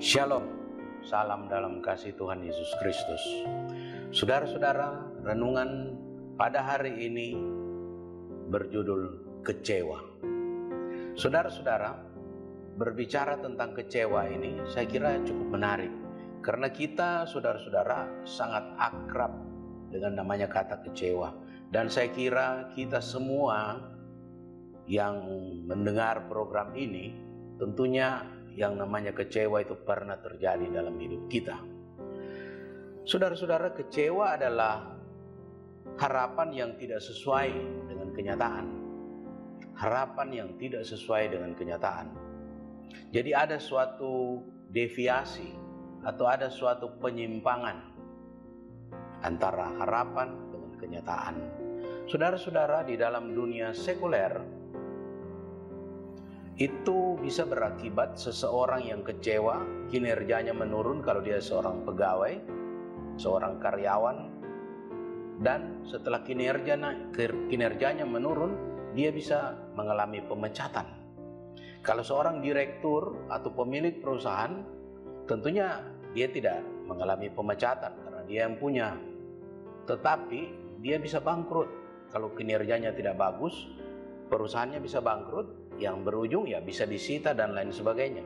Shalom, salam dalam kasih Tuhan Yesus Kristus. Saudara-saudara, renungan pada hari ini berjudul kecewa. Saudara-saudara, berbicara tentang kecewa ini saya kira cukup menarik, karena kita, saudara-saudara, sangat akrab dengan namanya kata kecewa. Dan saya kira kita semua yang mendengar program ini tentunya yang namanya kecewa itu pernah terjadi dalam hidup kita. Saudara-saudara, kecewa adalah harapan yang tidak sesuai dengan kenyataan. Harapan yang tidak sesuai dengan kenyataan. Jadi ada suatu deviasi atau ada suatu penyimpangan antara harapan dengan kenyataan. Saudara-saudara, di dalam dunia sekuler itu bisa berakibat seseorang yang kecewa, kinerjanya menurun kalau dia seorang pegawai, seorang karyawan, dan setelah kinerjanya menurun, dia bisa mengalami pemecatan. Kalau seorang direktur atau pemilik perusahaan, tentunya dia tidak mengalami pemecatan karena dia yang punya. Tetapi dia bisa bangkrut. Kalau kinerjanya tidak bagus, perusahaannya bisa bangkrut, yang berujung ya bisa disita dan lain sebagainya.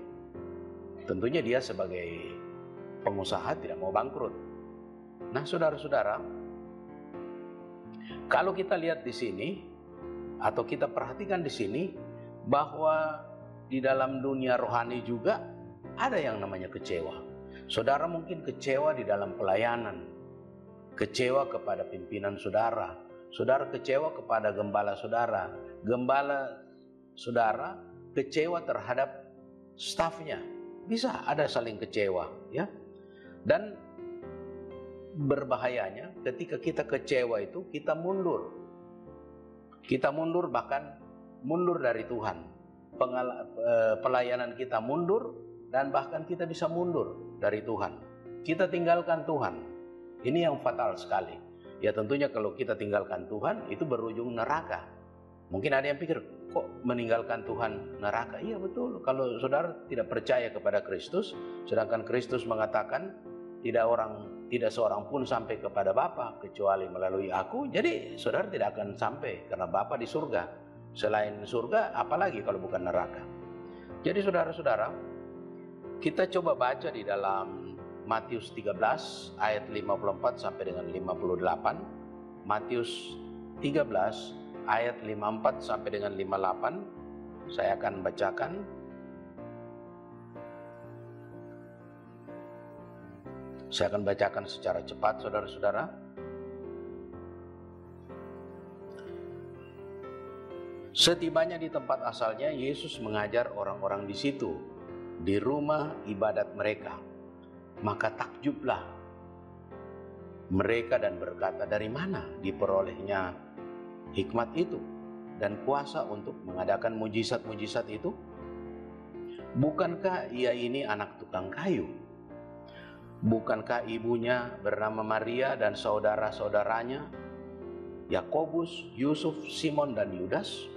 Tentunya dia sebagai pengusaha tidak mau bangkrut. Nah, saudara-saudara, kalau kita lihat di sini atau kita perhatikan di sini bahwa di dalam dunia rohani juga ada yang namanya kecewa. Saudara mungkin kecewa di dalam pelayanan, kecewa kepada pimpinan saudara, saudara kecewa kepada gembala saudara kecewa terhadap stafnya. Bisa ada saling kecewa, ya. Dan berbahayanya ketika kita kecewa itu kita mundur. Kita mundur, bahkan mundur dari Tuhan. Pelayanan kita mundur dan bahkan kita bisa mundur dari Tuhan. Kita tinggalkan Tuhan. Ini yang fatal sekali. Ya tentunya kalau kita tinggalkan Tuhan itu berujung neraka. Mungkin ada yang pikir, kok meninggalkan Tuhan neraka? Iya betul, kalau saudara tidak percaya kepada Kristus, sedangkan Kristus mengatakan tidak seorang pun sampai kepada Bapa kecuali melalui aku, jadi saudara tidak akan sampai karena Bapa di surga. Selain surga, apalagi kalau bukan neraka. Jadi saudara-saudara, kita coba baca di dalam Matius 13 ayat 54 sampai dengan 58. Matius 13 ayat 54 sampai dengan 58. Saya akan bacakan. Saya akan bacakan secara cepat, saudara-saudara. Setibanya di tempat asalnya, Yesus mengajar orang-orang di situ, di rumah ibadat mereka. Maka takjublah mereka dan berkata, dari mana diperolehnya hikmat itu dan kuasa untuk mengadakan mujizat-mujizat itu? Bukankah ia ini anak tukang kayu? Bukankah ibunya bernama Maria dan saudara-saudaranya Yakobus, Yusuf, Simon dan Yudas?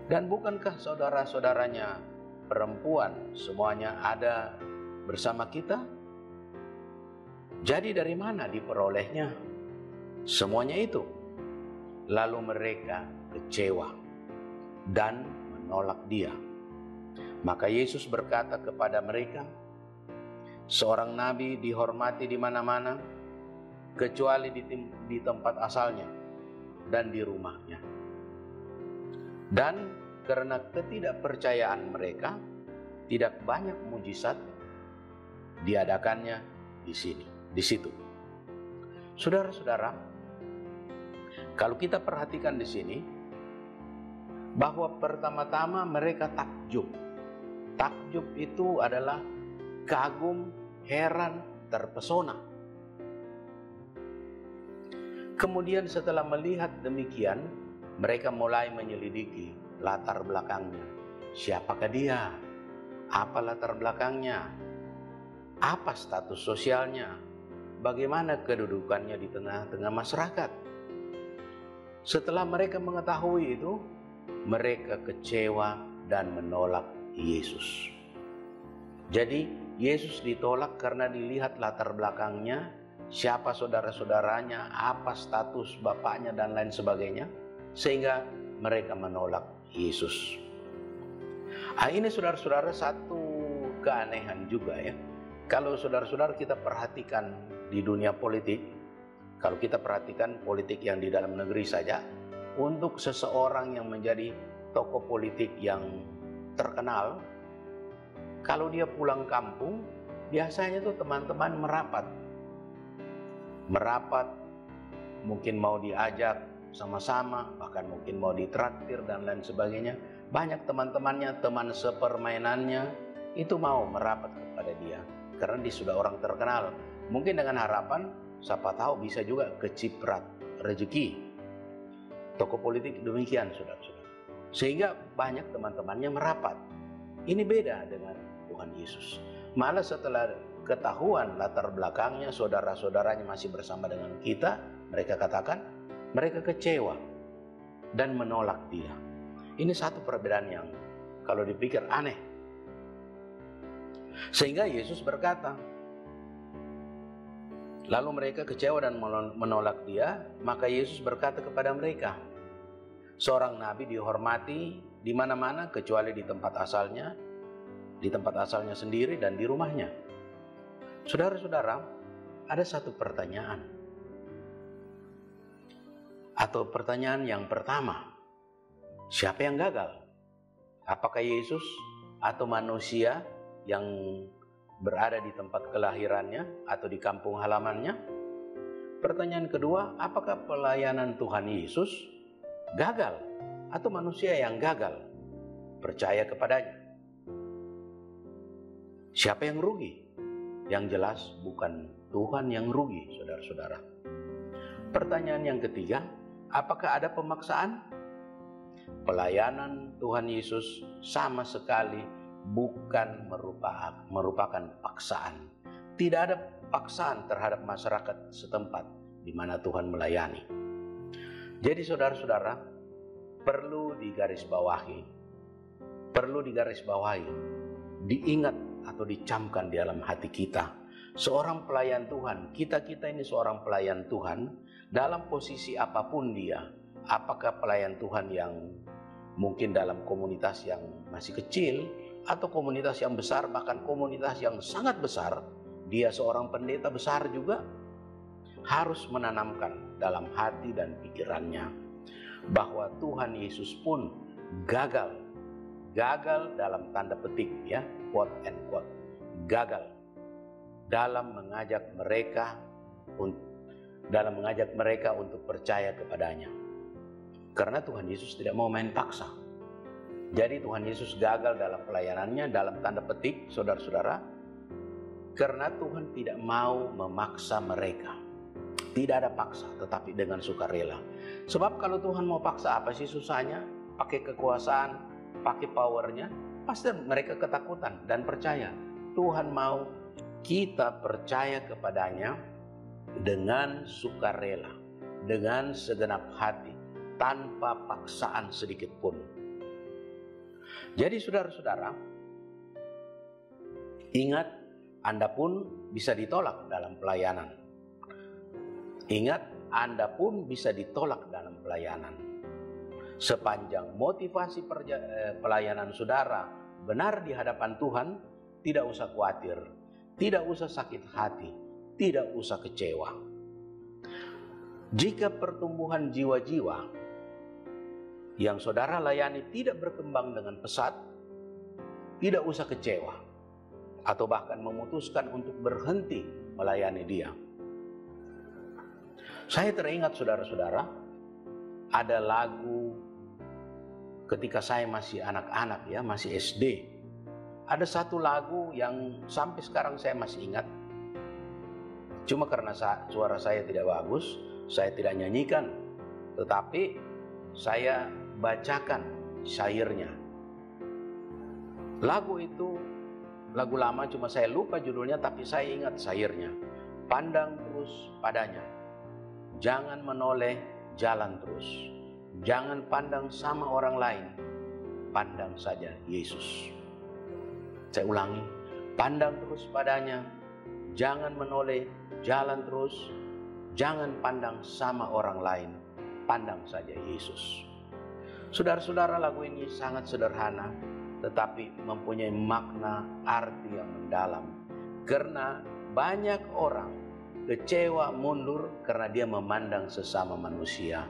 Dan bukankah saudara-saudaranya perempuan semuanya ada bersama kita? Jadi dari mana diperolehnya semuanya itu? Lalu mereka kecewa dan menolak dia. Maka Yesus berkata kepada mereka, seorang nabi dihormati di mana-mana, kecuali di tempat asalnya dan di rumahnya. Dan karena ketidakpercayaan mereka, tidak banyak mujizat diadakannya di situ. Saudara-saudara, kalau kita perhatikan di sini, bahwa pertama-tama mereka takjub. Takjub itu adalah kagum, heran, terpesona. Kemudian setelah melihat demikian, mereka mulai menyelidiki latar belakangnya. Siapakah dia? Apa latar belakangnya? Apa status sosialnya? Bagaimana kedudukannya di tengah-tengah masyarakat? Setelah mereka mengetahui itu, mereka kecewa dan menolak Yesus. Jadi Yesus ditolak karena dilihat latar belakangnya, siapa saudara-saudaranya, apa status bapaknya dan lain sebagainya, sehingga mereka menolak Yesus. Ini saudara-saudara satu keanehan juga ya. Kalau saudara-saudara kita perhatikan di dunia politik, kalau kita perhatikan politik yang di dalam negeri saja, untuk seseorang yang menjadi tokoh politik yang terkenal, kalau dia pulang kampung, biasanya tuh teman-teman merapat, mungkin mau diajak sama-sama, bahkan mungkin mau ditraktir dan lain sebagainya. Banyak teman-temannya, teman sepermainannya itu mau merapat kepada dia karena dia sudah orang terkenal. Mungkin dengan harapan siapa tahu bisa juga keciprat rezeki. Tokoh politik demikian, saudara-saudara. Sehingga banyak teman-temannya merapat. Ini beda dengan Tuhan Yesus. Malah setelah ketahuan latar belakangnya, saudara-saudaranya masih bersama dengan kita, mereka katakan mereka kecewa dan menolak dia. Ini satu perbedaan yang kalau dipikir aneh. Sehingga Yesus berkata, lalu mereka kecewa dan menolak dia, maka Yesus berkata kepada mereka, seorang nabi dihormati di mana-mana kecuali di tempat asalnya sendiri dan di rumahnya. Saudara-saudara, ada satu pertanyaan. Atau pertanyaan yang pertama, siapa yang gagal? Apakah Yesus atau manusia yang berada di tempat kelahirannya atau di kampung halamannya? Pertanyaan kedua, apakah pelayanan Tuhan Yesus gagal atau manusia yang gagal percaya kepadanya? Siapa yang rugi? Yang jelas bukan Tuhan yang rugi, saudara-saudara. Pertanyaan yang ketiga, apakah ada pemaksaan? Pelayanan Tuhan Yesus sama sekali bukan merupakan paksaan. Tidak ada paksaan terhadap masyarakat setempat di mana Tuhan melayani. Jadi saudara-saudara, perlu digarisbawahi, diingat atau dicamkan di dalam hati kita. Seorang pelayan Tuhan, kita ini seorang pelayan Tuhan dalam posisi apapun dia. Apakah pelayan Tuhan yang mungkin dalam komunitas yang masih kecil atau komunitas yang besar, bahkan komunitas yang sangat besar, dia seorang pendeta besar juga, harus menanamkan dalam hati dan pikirannya bahwa Tuhan Yesus pun gagal dalam tanda petik ya, quote and quote, gagal dalam mengajak mereka untuk percaya kepadanya. Karena Tuhan Yesus tidak mau main paksa. Jadi Tuhan Yesus gagal dalam pelayanannya dalam tanda petik, saudara-saudara, karena Tuhan tidak mau memaksa mereka. Tidak ada paksa, tetapi dengan sukarela. Sebab kalau Tuhan mau paksa, apa sih susahnya? Pakai kekuasaan, pakai powernya, pasti mereka ketakutan dan percaya. Tuhan mau kita percaya kepadanya dengan sukarela, dengan segenap hati, tanpa paksaan sedikit pun. Jadi saudara-saudara, ingat, Anda pun bisa ditolak dalam pelayanan. Ingat, Anda pun bisa ditolak dalam pelayanan. Sepanjang motivasi pelayanan saudara benar di hadapan Tuhan, tidak usah khawatir, tidak usah sakit hati, tidak usah kecewa. Jika pertumbuhan jiwa-jiwa yang saudara layani tidak berkembang dengan pesat, tidak usah kecewa atau bahkan memutuskan untuk berhenti melayani dia. Saya teringat saudara-saudara, ada lagu ketika saya masih anak-anak ya, masih SD. Ada satu lagu yang sampai sekarang saya masih ingat. Cuma karena suara saya tidak bagus, saya tidak nyanyikan, tetapi saya bacakan syairnya. Lagu itu lagu lama, cuma saya lupa judulnya, tapi saya ingat syairnya. Pandang terus padanya, jangan menoleh, jalan terus. Jangan pandang sama orang lain, pandang saja Yesus. Saya ulangi, Pandang terus padanya, jangan menoleh, jalan terus, jangan pandang sama orang lain, pandang saja Yesus. Saudara-saudara, lagu ini sangat sederhana, tetapi mempunyai makna arti yang mendalam. Karena banyak orang kecewa mundur karena dia memandang sesama manusia.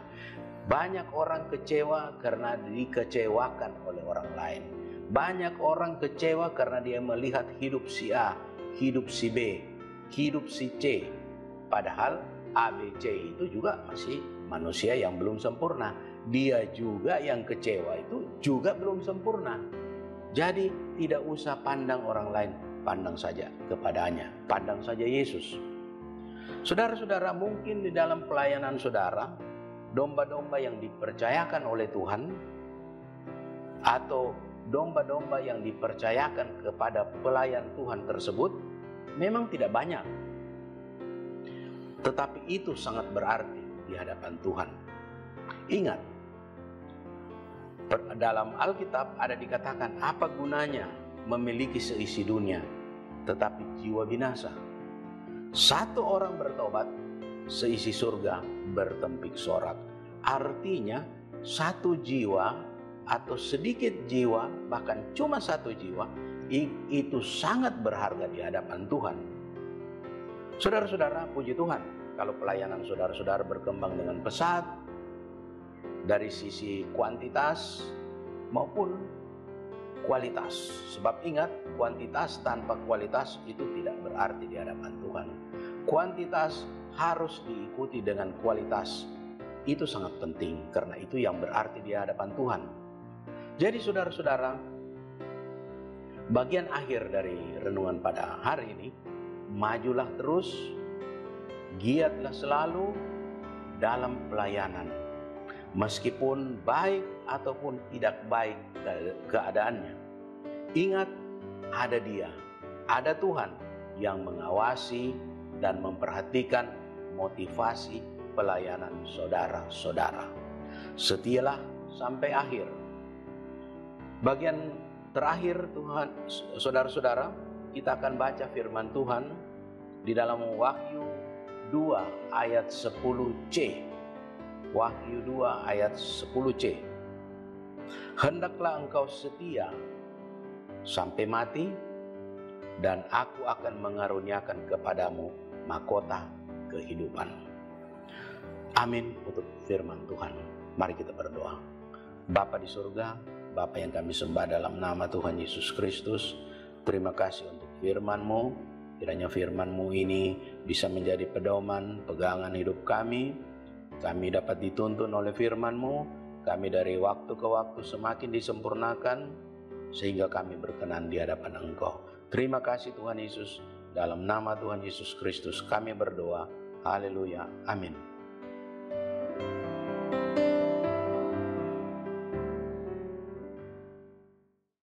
Banyak orang kecewa karena dikecewakan oleh orang lain. Banyak orang kecewa karena dia melihat hidup si A, hidup si B, hidup si C. Padahal A, B, C itu juga masih manusia yang belum sempurna. Dia juga yang kecewa itu juga belum sempurna. Jadi tidak usah pandang orang lain, pandang saja kepadanya, pandang saja Yesus. Saudara-saudara, mungkin di dalam pelayanan saudara, domba-domba yang dipercayakan oleh Tuhan atau domba-domba yang dipercayakan kepada pelayan Tuhan tersebut memang tidak banyak. Tetapi itu sangat berarti di hadapan Tuhan. Ingat, dalam Alkitab ada dikatakan, apa gunanya memiliki seisi dunia tetapi jiwa binasa? Satu orang bertobat, seisi surga bertempik sorak. Artinya satu jiwa atau sedikit jiwa, bahkan cuma satu jiwa, itu sangat berharga di hadapan Tuhan. Saudara-saudara, puji Tuhan kalau pelayanan saudara-saudara berkembang dengan pesat dari sisi kuantitas maupun kualitas. Sebab ingat, kuantitas tanpa kualitas itu tidak berarti di hadapan Tuhan. Kuantitas harus diikuti dengan kualitas. Itu sangat penting karena itu yang berarti di hadapan Tuhan. Jadi saudara-saudara, bagian akhir dari renungan pada hari ini, majulah terus, giatlah selalu dalam pelayanan. Meskipun baik ataupun tidak baik keadaannya, ingat ada Dia, ada Tuhan yang mengawasi dan memperhatikan motivasi pelayanan saudara-saudara. Setialah sampai akhir. Bagian terakhir Tuhan, saudara-saudara, kita akan baca firman Tuhan di dalam Wahyu 2 ayat 10c. Wahyu 2 ayat 10c. Hendaklah engkau setia sampai mati, dan aku akan mengaruniakan kepadamu mahkota kehidupan. Amin untuk firman Tuhan. Mari kita berdoa. Bapa di surga, Bapa yang kami sembah dalam nama Tuhan Yesus Kristus, terima kasih untuk firman-Mu. Kiranya firman-Mu ini bisa menjadi pedoman, pegangan hidup kami. Kami dapat dituntun oleh firman-Mu. Kami dari waktu ke waktu semakin disempurnakan, sehingga kami berkenan di hadapan Engkau. Terima kasih Tuhan Yesus. Dalam nama Tuhan Yesus Kristus kami berdoa. Haleluya. Amin.